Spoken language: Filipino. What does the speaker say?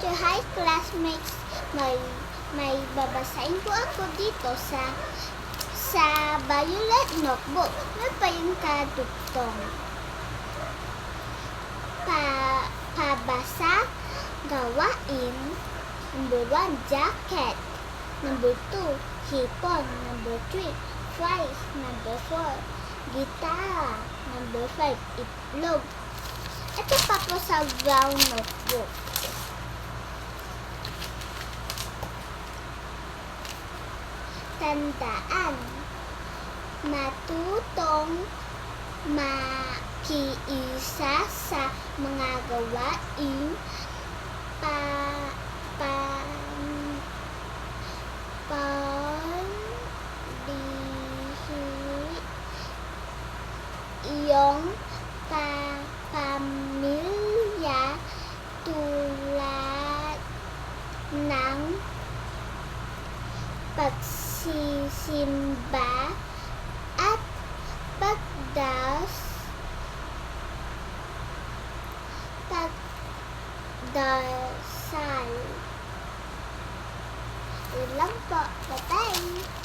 teacher, hi classmates. May babasahin po ako dito sa violet notebook. Ano pa yung kadugtong? Pabasa, gawain. Number 1, jacket. Number 2, hipon. Number 3, fries. Number 4, gitara. Number 5, itlog. Ito pa po sa brown notebook. Tandaan, matutong makiisa sa mga gawain iyong pamilya tulad ng pagsisimba at pagdasal. Yun lang po. Bye-bye!